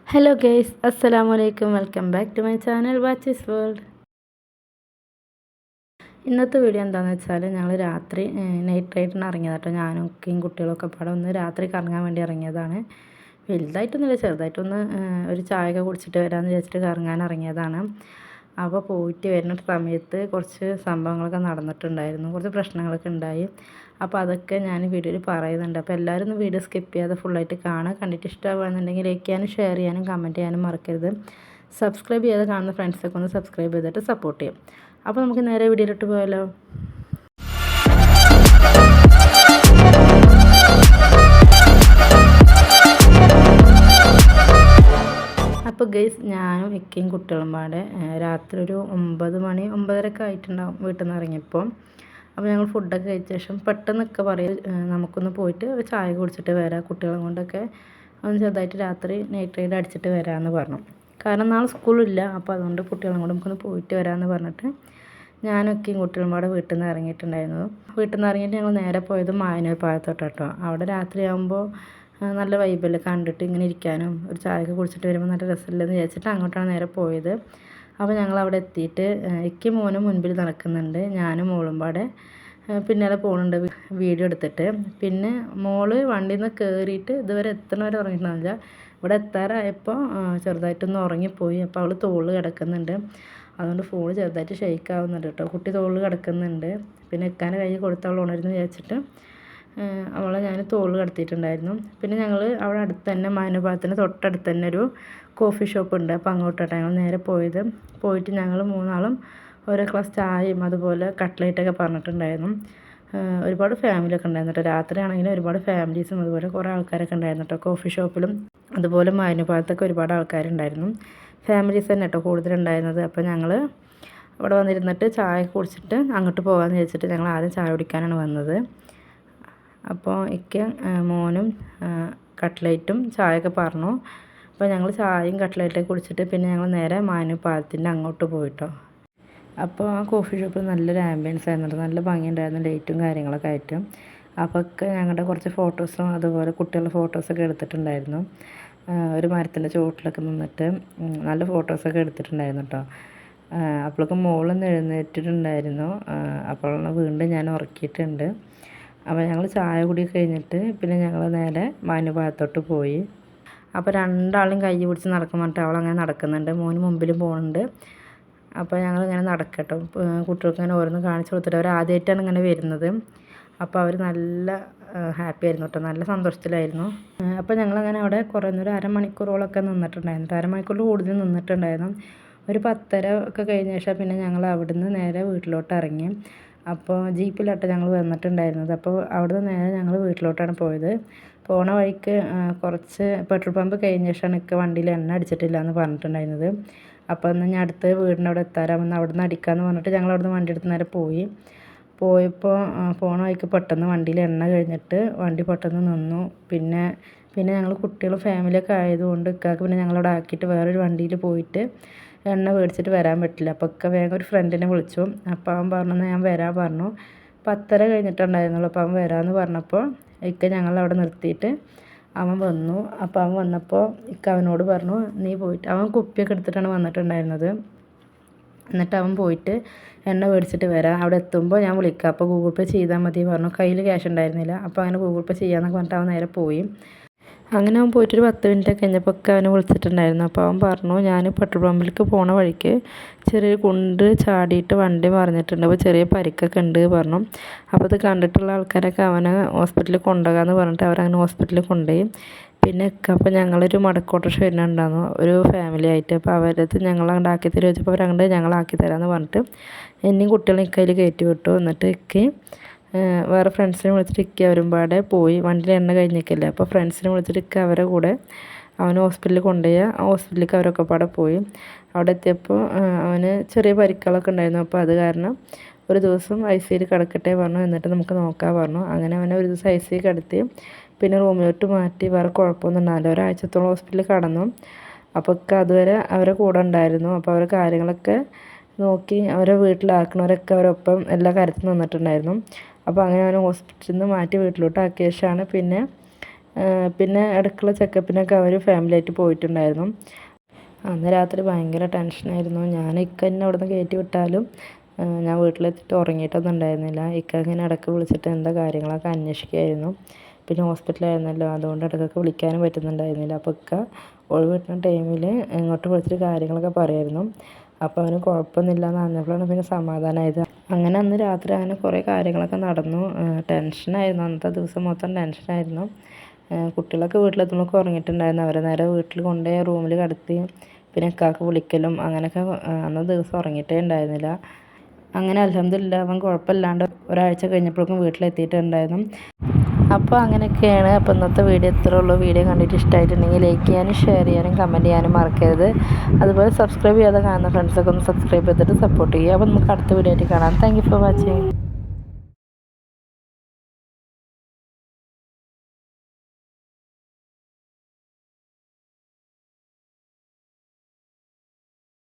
Hello guys, അസ്സലാമു അലൈക്കും. Welcome back to my channel watches world. ഇന്നത്തെ വീഡിയോ എന്താണെന്ന് വെച്ചാൽ ഞങ്ങൾ രാത്രി നൈറ്റ് റൈഡിന് ഇറങ്ങിയതാണ് കേട്ടോ. ഞാനും ഒക്കെയും കുട്ടികളൊക്കെ പാടെ ഒന്ന് രാത്രി കറങ്ങാൻ വേണ്ടി ഇറങ്ങിയതാണ്. വലുതായിട്ടൊന്നുമില്ല, ചെറുതായിട്ടൊന്ന് ഒരു ചായയൊക്കെ കുടിച്ചിട്ട് വരാമെന്ന് വിചാരിച്ചിട്ട് കറങ്ങാൻ ഇറങ്ങിയതാണ്. അപ്പോൾ പോയിട്ട് വരുന്ന സമയത്ത് കുറച്ച് സംഭവങ്ങളൊക്കെ നടന്നിട്ടുണ്ടായിരുന്നു, കുറച്ച് പ്രശ്നങ്ങളൊക്കെ ഉണ്ടായി. അപ്പോൾ അതൊക്കെ ഞാൻ വീഡിയോയിൽ പറയുന്നുണ്ട്. അപ്പോൾ എല്ലാവരും ഒന്ന് വീഡിയോ സ്കിപ്പ് ചെയ്യാതെ ഫുള്ളായിട്ട് കാണുക. കണ്ടിട്ട് ഇഷ്ടമാകുകയാണെന്നുണ്ടെങ്കിൽ ലൈക്ക് ചെയ്യാനും ഷെയർ ചെയ്യാനും കമൻറ്റ് ചെയ്യാനും മറക്കരുത്. സബ്സ്ക്രൈബ് ചെയ്യാതെ കാണുന്ന ഫ്രണ്ട്സൊക്കെ ഒന്ന് സബ്സ്ക്രൈബ് ചെയ്തിട്ട് സപ്പോർട്ട് ചെയ്യും. അപ്പോൾ നമുക്ക് നേരെ വീഡിയോയിലിട്ട് പോയാലോ. അപ്പോൾ ഗൈസ്, ഞാനും ഇക്കയും കുട്ടികളും പാടെ രാത്രി ഒരു 9 മണി 9:30 ആയിട്ടുണ്ടാവും വീട്ടിൽ നിന്ന് ഇറങ്ങിയപ്പോൾ. അപ്പോൾ ഞങ്ങൾ ഫുഡൊക്കെ കഴിച്ച ശേഷം പെട്ടെന്നൊക്കെ പറയും നമുക്കൊന്ന് പോയിട്ട് ചായ കുടിച്ചിട്ട് വരാം, കുട്ടികളെ കൊണ്ടൊക്കെ ഒന്ന് ചെറുതായിട്ട് രാത്രി നൈറ്റ് റൈഡ് അടിച്ചിട്ട് വരാമെന്ന് പറഞ്ഞു. കാരണം നാളെ സ്കൂളില്ല, അപ്പോൾ അതുകൊണ്ട് കുട്ടികളെ കൊണ്ട് നമുക്കൊന്ന് പോയിട്ട് വരാമെന്ന് പറഞ്ഞിട്ട് ഞാനൊക്കെയും കുട്ടികളും പാടെ വീട്ടിൽ നിന്ന് ഇറങ്ങിയിട്ടുണ്ടായിരുന്നു. വീട്ടിൽ നിന്ന് ഇറങ്ങിയിട്ട് ഞങ്ങൾ നേരെ പോയത് മായനൂർ പാലത്തോട്ട് കേട്ടോ. അവിടെ രാത്രിയാകുമ്പോൾ നല്ല വൈബല്ലേ, കണ്ടിട്ട് ഇങ്ങനെ ഇരിക്കാനും ഒരു ചായയൊക്കെ കുടിച്ചിട്ട് വരുമ്പോൾ നല്ല രസമില്ലെന്ന് വിചാരിച്ചിട്ട് അങ്ങോട്ടാണ് നേരെ പോയത്. അപ്പോൾ ഞങ്ങൾ അവിടെ എത്തിയിട്ട് എനിക്ക് മോനും മുൻപിൽ നടക്കുന്നുണ്ട്, ഞാനും മോളും പാടെ പിന്നാലെ പോകുന്നുണ്ട് വീഡിയോ എടുത്തിട്ട്. പിന്നെ മോള് വണ്ടിയിൽ നിന്ന് കയറിയിട്ട് ഇതുവരെ എത്തണവരെ ഉറങ്ങിയിട്ടുണ്ടാവില്ല. ഇവിടെ എത്താറായപ്പോൾ ചെറുതായിട്ടൊന്ന് ഉറങ്ങിപ്പോയി. അപ്പോൾ അവൾ തോളിൽ കിടക്കുന്നുണ്ട്, അതുകൊണ്ട് ഫോൺ ചെറുതായിട്ട് ഷെയ്ക്ക് ആവുന്നുണ്ട് കേട്ടോ. കുട്ടി തോളിൽ കിടക്കുന്നുണ്ട്. പിന്നെ എക്കാൻ്റെ കയ്യിൽ കൊടുത്ത് അവൾ ഉണരുന്നു വിചാരിച്ചിട്ട് അവളെ ഞാൻ തോളിൽ കിടത്തിയിട്ടുണ്ടായിരുന്നു. പിന്നെ ഞങ്ങൾ അവിടെ അടുത്ത് തന്നെ മാനുഭാഗത്തിന് തൊട്ടടുത്ത് തന്നെ ഒരു കോഫി ഷോപ്പ് ഉണ്ട്. അപ്പോൾ അങ്ങോട്ടാണ് ഞങ്ങൾ നേരെ പോയത്. പോയിട്ട് ഞങ്ങൾ മൂന്നാളും ഓരോ ഗ്ലാസ് ചായയും അതുപോലെ കട്ട്ലേറ്റൊക്കെ പറഞ്ഞിട്ടുണ്ടായിരുന്നു. ഒരുപാട് ഫാമിലിയൊക്കെ ഉണ്ടായിരുന്നു കേട്ടോ. രാത്രിയാണെങ്കിലും ഒരുപാട് ഫാമിലീസും അതുപോലെ കുറേ ആൾക്കാരൊക്കെ ഉണ്ടായിരുന്നു കേട്ടോ. കോഫി ഷോപ്പിലും അതുപോലെ മാനുഭാഗത്തൊക്കെ ഒരുപാട് ആൾക്കാരുണ്ടായിരുന്നു. ഫാമിലീസ് തന്നെ കേട്ടോ കൂടുതലുണ്ടായിരുന്നത്. അപ്പോൾ ഞങ്ങൾ അവിടെ വന്നിരുന്നിട്ട് ചായ കുടിച്ചിട്ട് അങ്ങോട്ട് പോകാമെന്ന് വിചാരിച്ചിട്ട് ഞങ്ങൾ ആദ്യം ചായ കുടിക്കാനാണ് വന്നത്. അപ്പോൾ മോനും കട്ട്ലേറ്റും ചായയൊക്കെ പറഞ്ഞു. അപ്പോൾ ഞങ്ങൾ ചായയും കട്ട്ലേറ്റൊക്കെ കുടിച്ചിട്ട് പിന്നെ ഞങ്ങൾ നേരെ മാനൂർ പാലത്തിൻ്റെ അങ്ങോട്ട് പോയിട്ടോ. അപ്പോൾ ആ കോഫി ഷോപ്പിൽ നല്ലൊരു ആംബിയൻസ് ആയിരുന്നു, നല്ല ഭംഗിയുണ്ടായിരുന്നു, ലൈറ്റും കാര്യങ്ങളൊക്കെ ആയിട്ട്. അപ്പോൾ ഒക്കെ ഞങ്ങളുടെ കുറച്ച് ഫോട്ടോസും അതുപോലെ കുട്ടികളുടെ ഫോട്ടോസൊക്കെ എടുത്തിട്ടുണ്ടായിരുന്നു. ഒരു മരത്തിൻ്റെ ചുവട്ടിലൊക്കെ നിന്നിട്ട് നല്ല ഫോട്ടോസൊക്കെ എടുത്തിട്ടുണ്ടായിരുന്നു കേട്ടോ. അപ്പോഴൊക്കെ മോളൊന്ന് എഴുന്നേറ്റിട്ടുണ്ടായിരുന്നു. അപ്പോൾ വീണ്ടും ഞാൻ ഉറക്കിയിട്ടുണ്ട്. അപ്പോൾ ഞങ്ങൾ ചായ കുടി കഴിഞ്ഞിട്ട് പിന്നെ ഞങ്ങൾ നേരെ മാനൂർ ഭാഗത്തോട്ട് പോയി. അപ്പോൾ രണ്ടാളും കൈ പിടിച്ച് നടക്കാൻ പറഞ്ഞിട്ട് അവളങ്ങനെ നടക്കുന്നുണ്ട്, മോന് മുമ്പിലും പോകുന്നുണ്ട്. അപ്പോൾ ഞങ്ങളിങ്ങനെ നടക്കട്ടോ. കുട്ടികൾക്ക് ഇങ്ങനെ ഓരോന്ന് കാണിച്ചു കൊടുത്തിട്ട് അവർ ആദ്യമായിട്ടാണ് ഇങ്ങനെ വരുന്നത്. അപ്പോൾ അവർ നല്ല ഹാപ്പി ആയിരുന്നു കേട്ടോ, നല്ല സന്തോഷത്തിലായിരുന്നു. അപ്പോൾ ഞങ്ങളങ്ങനെ അവിടെ കുറേ ഒരു അരമണിക്കൂറോളൊക്കെ നിന്നിട്ടുണ്ടായിരുന്നു, അരമണിക്കൂറിൽ കൂടുതൽ നിന്നിട്ടുണ്ടായിരുന്നു. ഒരു 10:30 ഒക്കെ കഴിഞ്ഞ ശേഷം പിന്നെ ഞങ്ങൾ അവിടുന്ന് നേരെ വീട്ടിലോട്ട് ഇറങ്ങി. അപ്പോൾ ജീപ്പിലാട്ടോ ഞങ്ങൾ വന്നിട്ടുണ്ടായിരുന്നത്. അപ്പോൾ അവിടുന്ന് നേരെ ഞങ്ങൾ വീട്ടിലോട്ടാണ് പോയത്. പോണ വഴിക്ക് കുറച്ച് പെട്രോൾ പമ്പ് കഴിഞ്ഞ ശേഷമാണ് എനിക്ക് വണ്ടിയിൽ എണ്ണ അടിച്ചിട്ടില്ല എന്ന് പറഞ്ഞിട്ടുണ്ടായിരുന്നത്. അപ്പോൾ എന്നാൽ ഞാൻ അടുത്ത വീടിൻ്റെ അവിടെ എത്താറാമെന്ന് അവിടെ നിന്ന് അടിക്കാമെന്ന് പറഞ്ഞിട്ട് ഞങ്ങൾ അവിടെ നിന്ന് വണ്ടി എടുത്ത് നേരെ പോയപ്പോൾ പോണ വഴിക്ക് പെട്ടെന്ന് വണ്ടിയിൽ എണ്ണ കഴിഞ്ഞിട്ട് വണ്ടി പെട്ടെന്ന് നിന്നു. പിന്നെ ഞങ്ങൾ കുട്ടികളും ഫാമിലിയൊക്കെ ആയതുകൊണ്ട് ഇക്കാക്ക് പിന്നെ ഞങ്ങളവിടെ ആക്കിയിട്ട് വേറൊരു വണ്ടിയിൽ പോയിട്ട് എണ്ണ മേടിച്ചിട്ട് വരാൻ പറ്റില്ല. അപ്പോൾ ഒക്കെ വേഗം ഒരു ഫ്രണ്ടിനെ വിളിച്ചു. അപ്പോൾ അവൻ പറഞ്ഞു ഞാൻ വരാൻ പറഞ്ഞു. 10:30 കഴിഞ്ഞിട്ടുണ്ടായിരുന്നുള്ളൂ. അപ്പോൾ അവൻ വരാമെന്ന് പറഞ്ഞപ്പോൾ ഞങ്ങളവിടെ നിർത്തിയിട്ട് അവൻ വന്നു. അപ്പോൾ അവൻ വന്നപ്പോൾ അവനോട് പറഞ്ഞു നീ പോയിട്ട്, അവൻ കുപ്പിയൊക്കെ എടുത്തിട്ടാണ് വന്നിട്ടുണ്ടായിരുന്നത്. എന്നിട്ട് അവൻ പോയിട്ട് എണ്ണ മേടിച്ചിട്ട് വരാം, അവിടെ എത്തുമ്പോൾ ഞാൻ വിളിക്കാം, അപ്പോൾ ഗൂഗിൾ പേ ചെയ്താൽ മതി പറഞ്ഞു. കയ്യിൽ ക്യാഷ് ഉണ്ടായിരുന്നില്ല. അപ്പോൾ അങ്ങനെ ഗൂഗിൾ പേ ചെയ്യാമെന്നൊക്കെ പറഞ്ഞിട്ട് അവൻ നേരെ പോയി. അങ്ങനെ അവൻ പോയിട്ടൊരു 10 മിനിറ്റ് കഴിഞ്ഞപ്പോൾ ഒക്കെ അവനെ വിളിച്ചിട്ടുണ്ടായിരുന്നു. അപ്പോൾ അവൻ പറഞ്ഞു ഞാൻ പെട്രോൾ പമ്പിലേക്ക് പോണ വഴിക്ക് ചെറിയൊരു കുണ്ട് ചാടിയിട്ട് വണ്ടി മറിഞ്ഞിട്ടുണ്ട്, അപ്പോൾ ചെറിയ പരിക്കൊക്കെ ഉണ്ട് പറഞ്ഞു. അപ്പോൾ ഇത് കണ്ടിട്ടുള്ള ആൾക്കാരൊക്കെ അവനെ ഹോസ്പിറ്റലിൽ കൊണ്ടുപോകാമെന്ന് പറഞ്ഞിട്ട് അവരങ്ങനെ ഹോസ്പിറ്റലിൽ കൊണ്ടുപോയി. പിന്നെ അപ്പോൾ ഞങ്ങളൊരു മടക്കോട്ട വരുന്നുണ്ടായിരുന്നു ഒരു ഫാമിലി ആയിട്ട്. അപ്പോൾ അവരത് ഞങ്ങളങ്ങോട്ട് ആക്കി തരുമോ വെച്ചപ്പോൾ അവരങ്ങോട്ട് ഞങ്ങളാക്കി തരാമെന്ന് പറഞ്ഞിട്ട് എന്നെയും കുട്ടികളെ ഇക്കയിൽ കയറ്റി വിട്ടു. എന്നിട്ട് വേറെ ഫ്രണ്ട്സിനെ വിളിച്ചിട്ട് അവരും പാടെ പോയി. വണ്ടിയിൽ എണ്ണ കഴിഞ്ഞേക്കില്ല. അപ്പോൾ ഫ്രണ്ട്സിനെ വിളിച്ചിട്ട് അവരെ കൂടെ അവന് ഹോസ്പിറ്റലിൽ കൊണ്ടുപോയി. ആ ഹോസ്പിറ്റലിലേക്ക് അവരൊക്കെ പാടെ പോയി. അവിടെ എത്തിയപ്പോൾ അവന് ചെറിയ പരിക്കുകളൊക്കെ ഉണ്ടായിരുന്നു. അപ്പോൾ അത് കാരണം ഒരു ദിവസം ICUയിൽ കിടക്കട്ടെ പറഞ്ഞു, എന്നിട്ട് നമുക്ക് നോക്കാൻ പറഞ്ഞു. അങ്ങനെ അവനെ ഒരു ദിവസം ICU കിടത്തി. പിന്നെ റൂമിലോട്ട് മാറ്റി. വേറെ കുഴപ്പമൊന്നും ഉണ്ടാവില്ല. ഒരാഴ്ചത്തോളം ഹോസ്പിറ്റലിൽ കിടന്നു. അപ്പോൾ അതുവരെ അവരെ കൂടെ ഉണ്ടായിരുന്നു. അപ്പോൾ അവരെ കാര്യങ്ങളൊക്കെ നോക്കി അവരെ വീട്ടിലാക്കണവരൊക്കെ അവരൊപ്പം എല്ലാ കാര്യത്തിലും നിന്നിട്ടുണ്ടായിരുന്നു. അപ്പോൾ അങ്ങനെ അവനെ ഹോസ്പിറ്റലിൽ നിന്ന് മാറ്റി വീട്ടിലോട്ട് ആക്കിയ ശേഷമാണ് പിന്നെ പിന്നെ ഇടയ്ക്കുള്ള ചെക്കപ്പിനൊക്കെ അവർ ഫാമിലി ആയിട്ട് പോയിട്ടുണ്ടായിരുന്നു. അന്ന് രാത്രി ഭയങ്കര ടെൻഷനായിരുന്നു. ഞാൻ ഇക്ക എന്നെ അവിടെ നിന്ന് കയറ്റി വിട്ടാലും ഞാൻ വീട്ടിലെത്തിയിട്ട് ഉറങ്ങിയിട്ടൊന്നും ഉണ്ടായിരുന്നില്ല. ഇക്ക ഇങ്ങനെ ഇടയ്ക്ക് വിളിച്ചിട്ട് എന്താ കാര്യങ്ങളൊക്കെ അന്വേഷിക്കുമായിരുന്നു. പിന്നെ ഹോസ്പിറ്റലായിരുന്നല്ലോ, അതുകൊണ്ട് ഇടയ്ക്കൊക്കെ വിളിക്കാനും പറ്റുന്നുണ്ടായിരുന്നില്ല. അപ്പോൾ ഇക്ക ഒഴിവ് കിട്ടുന്ന ടൈമിൽ ഇങ്ങോട്ട് വിളിച്ചിട്ട് കാര്യങ്ങളൊക്കെ പറയുമായിരുന്നു. അപ്പോൾ അവന് കുഴപ്പമൊന്നുമില്ല എന്ന് അറിഞ്ഞപ്പോഴാണ് പിന്നെ സമാധാനമായത്. അങ്ങനെ അന്ന് രാത്രി അങ്ങനെ കുറേ കാര്യങ്ങളൊക്കെ നടന്നു. ടെൻഷനായിരുന്നു, അന്നത്തെ ദിവസം മൊത്തം ടെൻഷനായിരുന്നു. കുട്ടികളൊക്കെ വീട്ടിലെത്തുമ്പോഴൊക്കെ ഉറങ്ങിയിട്ടുണ്ടായിരുന്നു. അവരെ നേരെ വീട്ടിൽ കൊണ്ടുപോയി റൂമിൽ കിടത്തി പിന്നെ ഇക്കാക്ക് വിളിക്കലും അങ്ങനെയൊക്കെ അന്നത്തെ ദിവസം ഉറങ്ങിയിട്ടേ ഉണ്ടായിരുന്നില്ല. അങ്ങനെ അൽഹംദുലില്ലാ അവൻ കുഴപ്പമില്ലാണ്ട് ഒരാഴ്ച കഴിഞ്ഞപ്പോഴേക്കും വീട്ടിലെത്തിയിട്ടുണ്ടായിരുന്നു. അപ്പോൾ അങ്ങനെയൊക്കെയാണ്. അപ്പോൾ ഇന്നത്തെ വീഡിയോ ഇത്രേ ഉള്ളൂ. വീഡിയോ കണ്ടിട്ട് ഇഷ്ടമായിട്ടുണ്ടെങ്കിൽ ലൈക്ക് ചെയ്യാനും ഷെയർ ചെയ്യാനും കമൻറ്റ് ചെയ്യാനും മറക്കരുത്. അതുപോലെ സബ്സ്ക്രൈബ് ചെയ്യാതെ കാണുന്ന ഫ്രണ്ട്സൊക്കെ ഒന്ന് സബ്സ്ക്രൈബ് ചെയ്തിട്ട് സപ്പോർട്ട് ചെയ്യുക. അപ്പോൾ നമുക്ക് അടുത്ത വീഡിയോ ആയിട്ട് കാണാം. Thank you for watching.